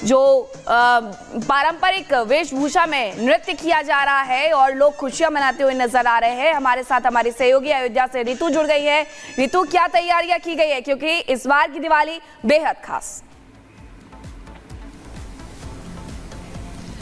जो पारंपरिक वेशभूषा में नृत्य किया जा रहा है और लोग खुशियां मनाते हुए नजर आ रहे हैं। हमारे साथ हमारी सहयोगी अयोध्या से ऋतु जुड़ गई है। ऋतु, क्या तैयारियां की गई है, क्योंकि इस बार की दिवाली बेहद खास।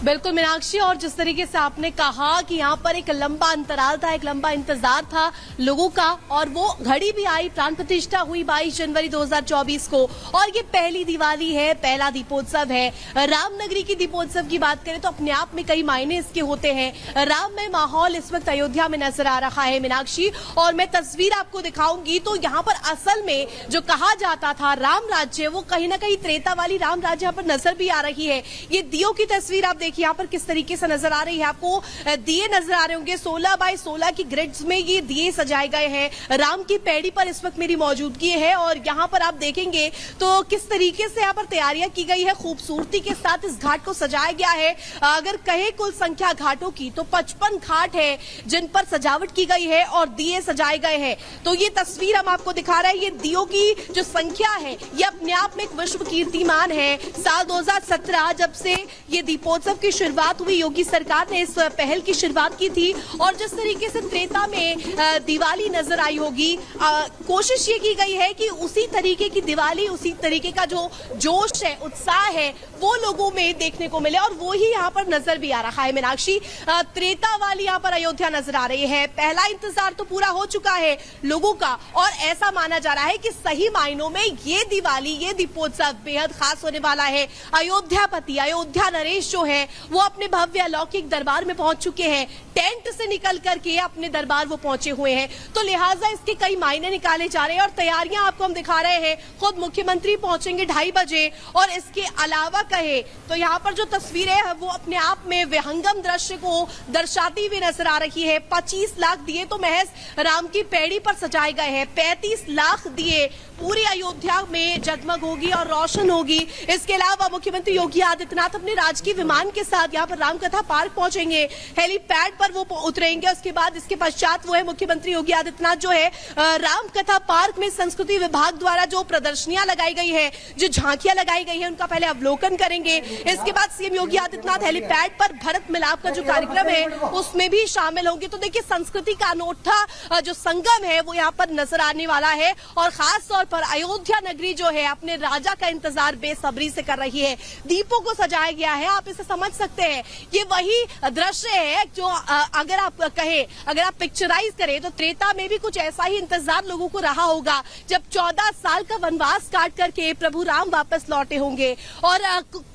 बिल्कुल मीनाक्षी, और जिस तरीके से आपने कहा कि यहाँ पर एक लंबा अंतराल था, एक लंबा इंतजार था लोगों का, और वो घड़ी भी आई, प्राण प्रतिष्ठा हुई 22 जनवरी 2024 को, और ये पहली दिवाली है, पहला दीपोत्सव है। रामनगरी की दीपोत्सव की बात करें तो अपने आप में कई मायने इसके होते हैं। राममय माहौल इस वक्त अयोध्या में नजर आ रहा है मीनाक्षी, और मैं तस्वीर आपको दिखाऊंगी तो यहाँ पर असल में जो कहा जाता था राम राज्य, वो कहीं ना कहीं त्रेता वाली राम राज्य यहाँ पर नजर भी आ रही है। ये दियों की तस्वीर आप यहाँ पर किस तरीके से नजर आ रही है, आपको दिए नजर आ रहे होंगे। 16 बाय 16 की ग्रिड्स में ये दिए सजाए गए हैं। राम की पैड़ी पर इस वक्त मेरी मौजूदगी है, और यहाँ पर आप देखेंगे तो किस तरीके से यहाँ पर तैयारियां की गई है। खूबसूरती के साथ इस घाट को सजाया गया है। अगर कहे कुल संख्या घाटों की तो 55 घाट है जिन पर सजावट की गई है और दिए सजाए गए हैं। तो ये तस्वीर हम आपको दिखा रहे हैं। ये दियों की जो संख्या है ये अपने आप में एक विश्व कीर्तिमान है। साल 2017 जब से ये दीपोत्सव की शुरुआत हुई, योगी सरकार ने इस पहल की शुरुआत की थी, और जिस तरीके से त्रेता में दिवाली नजर आई होगी, कोशिश ये की गई है कि उसी तरीके की दिवाली, उसी तरीके का जो जोश है, उत्साह है, वो लोगों में देखने को मिले, और वो ही यहाँ पर नजर भी आ रहा है मीनाक्षी। त्रेता वाली यहाँ पर अयोध्या नजर आ रही है। पहला इंतजार तो पूरा हो चुका है लोगों का, और ऐसा माना जा रहा है कि सही मायनों में ये दिवाली, ये दीपोत्सव बेहद खास होने वाला है। अयोध्यापति, अयोध्या नरेश जो है वो अपने भव्य अलौकिक दरबार में पहुंच चुके हैं। टेंट से निकल करके अपने दरबार वो पहुंचे हुए हैं, तो लिहाजा इसके कई मायने निकाले जा रहे हैं, और तैयारियां आपको हम दिखा रहे हैं। खुद मुख्यमंत्री पहुंचेंगे 2:30 बजे, और इसके अलावा कहे तो यहाँ पर जो तस्वीरें है वो अपने आप में विहंगम दृश्य को दर्शाती हुई नजर आ रही है। 25 लाख दिए तो महज राम की पैड़ी पर सजाए गए हैं। 35 लाख दिए पूरी अयोध्या में जगमग होगी और रोशन होगी। इसके अलावा मुख्यमंत्री योगी आदित्यनाथ अपने राजकीय विमान के साथ यहाँ पर रामकथा पार्क पहुंचेंगे, हेलीपैड पर वो उतरेंगे। उसके बाद इसके पश्चात वो है मुख्यमंत्री योगी आदित्यनाथ जो है रामकथा पार्क में संस्कृति विभाग द्वारा जो प्रदर्शनियां लगाई गई है, जो झांकियां लगाई गई है, उनका पहले अवलोकन करेंगे। इसके बाद सीएम योगी आदित्यनाथ हेलीपैड पर भरत मिलाप का जो कार्यक्रम है उसमें भी शामिल होंगे। तो देखिए, संस्कृति का अनोखा जो संगम है वो यहाँ पर नजर आने वाला है, और खास तौर पर अयोध्या नगरी जो है अपने राजा का इंतजार बेसब्री से कर रही है। दीपों को सजाया गया है, आप इसे समझ सकते हैं। ये वही दृश्य है जो अगर आप कहें, अगर आप पिक्चराइज करें तो त्रेता में भी कुछ ऐसा ही इंतजार लोगों को रहा होगा, जब 14 साल का वनवास काट करके प्रभु राम वापस लौटे होंगे, और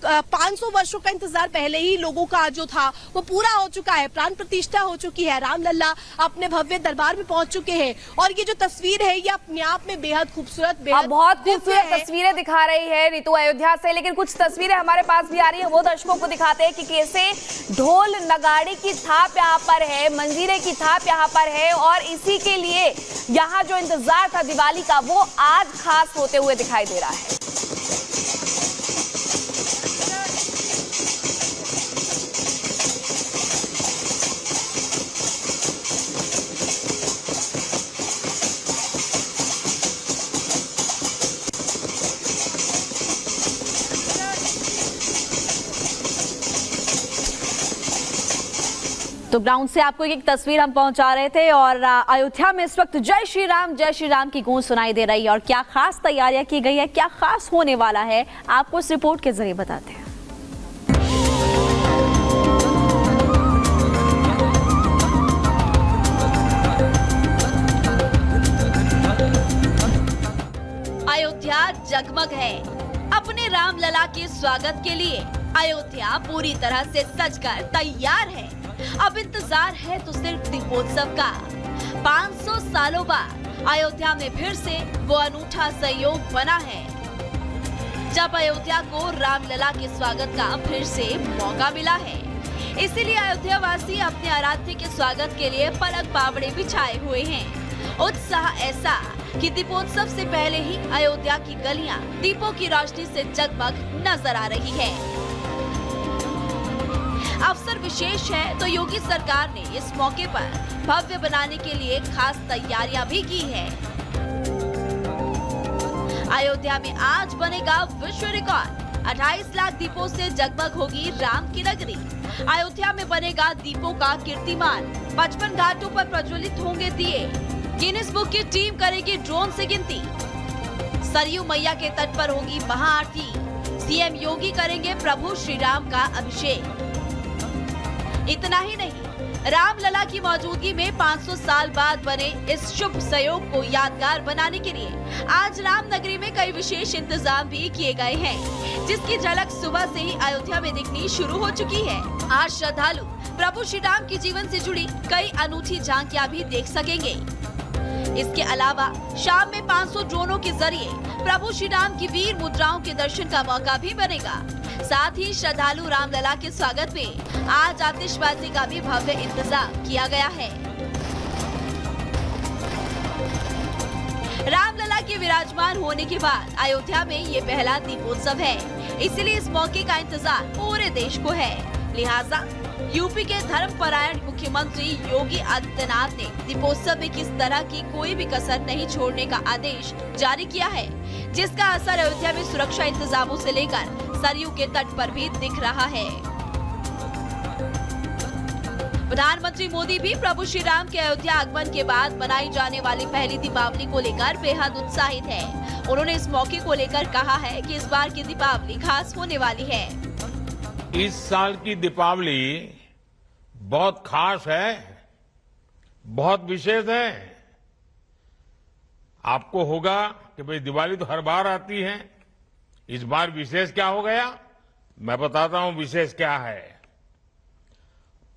500 वर्षों का इंतजार पहले ही लोगों का जो था वो पूरा हो चुका है। प्राण प्रतिष्ठा हो चुकी है, रामलला अपने भव्य दरबार में पहुंच चुके हैं, और ये जो तस्वीर है ये अपने आप में बेहद खूबसूरत, बहुत खूबसूरत तस्वीरें दिखा रही है ऋतु अयोध्या से। लेकिन कुछ तस्वीरें हमारे पास भी आ रही है, वो दर्शकों को दिखाते हैं कि कैसे ढोल नगाड़े की थाप यहाँ पर है, मंजीरे की थाप यहाँ पर है, और इसी के लिए यहाँ जो इंतजार था दिवाली का वो आज खास होते हुए दिखाई दे रहा है। तो ग्राउंड से आपको एक तस्वीर हम पहुंचा रहे थे, और अयोध्या में इस वक्त जय श्री राम की गूंज सुनाई दे रही है। और क्या खास तैयारियां की गई है, क्या खास होने वाला है, आपको इस रिपोर्ट के जरिए बताते हैं। अयोध्या जगमग है अपने रामलला के स्वागत के लिए। अयोध्या पूरी तरह से सजकर तैयार है। अब इंतजार है तो सिर्फ दीपोत्सव का। 500 सालों बाद अयोध्या में फिर से वो अनूठा संयोग बना है, जब अयोध्या को रामलला के स्वागत का फिर से मौका मिला है। इसीलिए अयोध्या वासी अपने आराध्य के स्वागत के लिए पलक बावड़े बिछाए हुए हैं। उत्साह ऐसा कि दीपोत्सव से पहले ही अयोध्या की गलियां दीपों की रोशनी से जगमग नजर आ रही है। अवसर विशेष है तो योगी सरकार ने इस मौके पर भव्य बनाने के लिए खास तैयारियां भी की है। अयोध्या में आज बनेगा विश्व रिकॉर्ड। 28 लाख दीपों से जगमग होगी राम की नगरी। अयोध्या में बनेगा दीपों का कीर्तिमान। 55 घाटों पर प्रज्वलित होंगे दिए। गिनीज बुक की टीम करेगी ड्रोन से गिनती। सरयू मैया के तट पर होगी महाआरती। सीएम योगी करेंगे प्रभु श्री राम का अभिषेक। इतना ही नहीं, रामलला की मौजूदगी में 500 साल बाद बने इस शुभ संयोग को यादगार बनाने के लिए आज रामनगरी में कई विशेष इंतजाम भी किए गए हैं, जिसकी झलक सुबह से ही अयोध्या में दिखनी शुरू हो चुकी है। आज श्रद्धालु प्रभु श्री राम के जीवन से जुड़ी कई अनूठी झांकियां भी देख सकेंगे। इसके अलावा शाम में 500 ड्रोनों के जरिए प्रभु श्री राम की वीर मुद्राओं के दर्शन का मौका भी बनेगा। साथ ही श्रद्धालु रामलला के स्वागत में आज आतिशबाजी का भी भव्य इंतजाम किया गया है। रामलला के विराजमान होने के बाद अयोध्या में ये पहला दीपोत्सव है, इसलिए इस मौके का इंतजार पूरे देश को है। लिहाजा यूपी के धर्मपरायण मुख्यमंत्री योगी आदित्यनाथ ने दीपोत्सव में किस तरह की कोई भी कसर नहीं छोड़ने का आदेश जारी किया है, जिसका असर अयोध्या में सुरक्षा इंतजामों से लेकर सरयू के तट पर भी दिख रहा है। प्रधानमंत्री मोदी भी प्रभु श्री राम के अयोध्या आगमन के बाद मनाई जाने वाली पहली दीपावली को लेकर बेहद उत्साहित है। उन्होंने इस मौके को लेकर कहा है कि इस बार की दीपावली खास होने वाली है। इस साल की दीपावली बहुत खास है, बहुत विशेष है। आपको होगा कि भाई दिवाली तो हर बार आती है, इस बार विशेष क्या हो गया? मैं बताता हूं विशेष क्या है।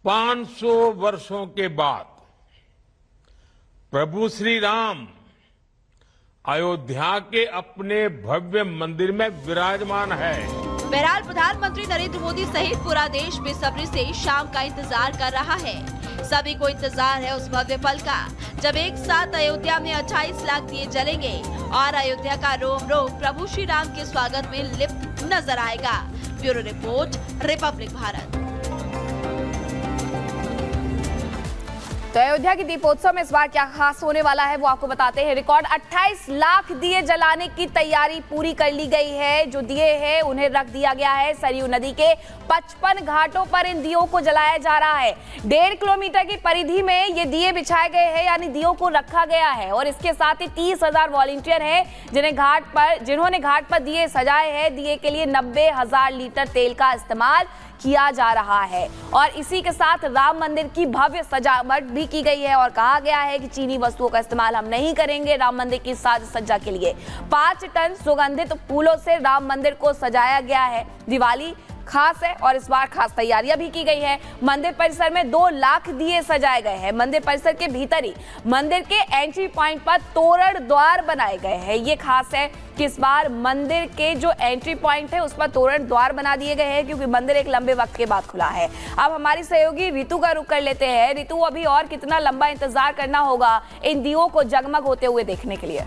500 वर्षों के बाद प्रभु श्री राम अयोध्या के अपने भव्य मंदिर में विराजमान है। बहरहाल प्रधानमंत्री नरेंद्र मोदी सहित पूरा देश बेसब्री से शाम का इंतजार कर रहा है। सभी को इंतजार है उस भव्य पल का जब एक साथ अयोध्या में 28 लाख दिए जलेंगे और अयोध्या का रोम रोम प्रभु श्री राम के स्वागत में लिप्त नजर आएगा। Bureau report, Republic Bharat. तो अयोध्या की दीपोत्सव में इस बार क्या खास होने वाला है वो आपको बताते हैं। रिकॉर्ड 28 लाख दिए जलाने की तैयारी पूरी कर ली गई है। जो दिए हैं उन्हें रख दिया गया है सरयू नदी के 55 घाटों पर। इन दियों को जलाया जा रहा है। 1.5 किलोमीटर की परिधि में ये दिए बिछाए गए हैं, यानी दियों को रखा गया है। और इसके साथ ही 30,000 वॉलंटियर हैं जिन्होंने घाट पर दिए सजाए हैं। दिए के लिए 90,000 लीटर तेल का इस्तेमाल किया जा रहा है। और इसी के साथ राम मंदिर की भव्य सजावट भी की गई है और कहा गया है कि चीनी वस्तुओं का इस्तेमाल हम नहीं करेंगे राम मंदिर की साज सज्जा के लिए। 5 टन सुगंधित फूलों से राम मंदिर को सजाया गया है। दिवाली खास है और इस बार खास तैयारियां भी की गई है। मंदिर परिसर में 2 लाख दिए सजाए गए हैं। मंदिर परिसर के भीतर ही मंदिर के एंट्री पॉइंट पर तोरण द्वार बनाए गए हैं। ये खास है कि इस बार मंदिर के जो एंट्री पॉइंट है उस पर तोरण द्वार बना दिए गए हैं, क्योंकि मंदिर एक लंबे वक्त के बाद खुला है। अब हमारी सहयोगी रितु का रुख कर लेते हैं। रितु, अभी और कितना लंबा इंतजार करना होगा इन दियों को जगमग होते हुए देखने के लिए?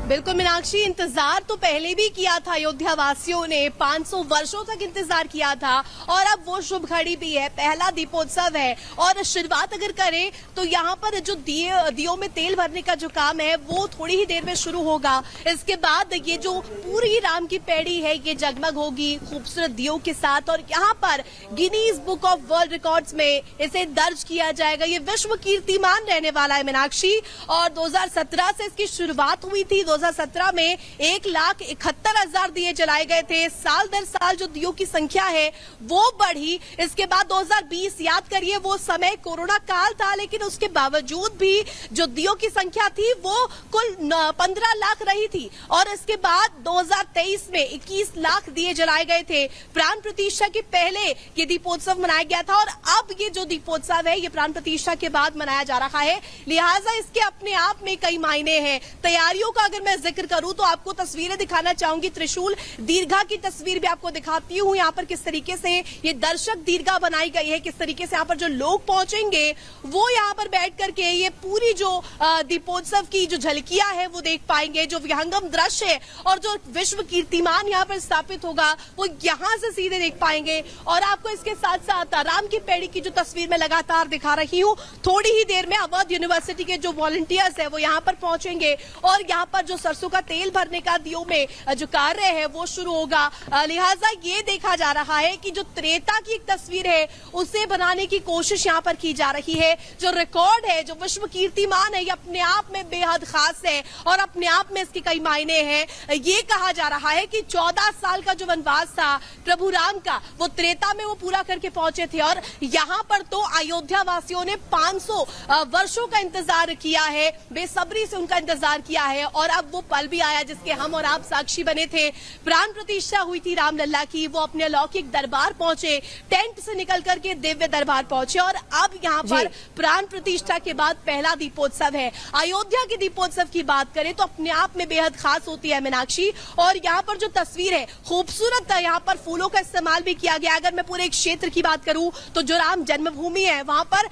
बिल्कुल मीनाक्षी, इंतजार तो पहले भी किया था अयोध्या वासियों ने। 500 वर्षों तक इंतजार किया था और अब वो शुभ घड़ी भी है। पहला दीपोत्सव है और शुरुआत अगर करें तो यहाँ पर जो दियों में तेल भरने का जो काम है वो थोड़ी ही देर में शुरू होगा। इसके बाद ये जो पूरी राम की पैड़ी है ये जगमग होगी खूबसूरत दियों के साथ और यहाँ पर Guinness book of world records में इसे दर्ज किया जाएगा। ये विश्व कीर्तिमान रहने वाला है मीनाक्षी। और 2017 से इसकी शुरुआत हुई थी। 2017 में 1,71,000 दिए जलाए गए थे। साल दर साल जो दियों की संख्या है वो बढ़ी। इसके बाद 2020, याद करिए वो समय कोरोना काल था, लेकिन उसके बावजूद भी जो दियों की संख्या थी वो कुल 15 लाख रही थी। और इसके बाद 2023 में 21 लाख दिए जलाए गए थे। प्राण प्रतिष्ठा के पहले ये दीपोत्सव मनाया गया था और अब ये जो दीपोत्सव है ये प्राण प्रतिष्ठा के बाद मनाया जा रहा है। लिहाजा इसके अपने आप में कई मायने हैं। तैयारियों का अगर मैं जिक्र करूं तो आपको तस्वीरें दिखाना चाहूंगी। त्रिशूल दीर्घा की तस्वीर भी आपको दिखाती हूं। यहाँ पर किस तरीके से ये दर्शक दीर्घा बनाई गई है, किस तरीके से यहाँ पर जो लोग पहुंचेंगे वो यहाँ पर बैठ करके ये पूरी जो दीपोत्सव की जो झलकियां है वो देख पाएंगे। जो विहंगम दृश्य है और जो विश्व कीर्तिमान यहाँ पर स्थापित होगा वो यहाँ से सीधे देख पाएंगे। और आपको इसके साथ साथ राम की पैड़ी की जो तस्वीर मैं लगातार दिखा रही हूँ, थोड़ी ही देर में अवध यूनिवर्सिटी के जो वॉलंटियर्स है वो यहाँ पर पहुंचेंगे और यहाँ पर जो जो सरसों का तेल भरने का दियों में जो कार्य है वो शुरू होगा। लिहाजा ये देखा जा रहा है कि जो त्रेता की एक तस्वीर है उसे बनाने की कोशिश यहाँ पर की जा रही है। जो रिकॉर्ड है, जो विश्व कीर्तिमान है, ये अपने आप में बेहद खास है और अपने आप में इसके कई मायने हैं। ये कहा जा रहा है कि 14 साल का जो वनवास था प्रभु राम का, वो त्रेता में वो पूरा करके पहुंचे थे और यहाँ पर तो अयोध्या वासियों ने 500 वर्षों का इंतजार किया है, बेसब्री से उनका इंतजार किया है और अब वो पल भी आया जिसके हम और आप साक्षी बने थे। प्राण प्रतिष्ठा हुई थी रामलला की, वो अपने अलौकिक दरबार पहुंचे, टेंट से निकल करके दिव्य दरबार पहुंचे और अब यहाँ पर प्राण प्रतिष्ठा के बाद पहला दीपोत्सव है। अयोध्या के दीपोत्सव की बात करें तो अपने आप में बेहद खास होती है मीनाक्षी, और यहाँ पर जो तस्वीर है खूबसूरत, यहाँ पर फूलों का इस्तेमाल भी किया गया। अगर मैं पूरे क्षेत्र की बात करूं तो जो राम जन्मभूमि है वहां पर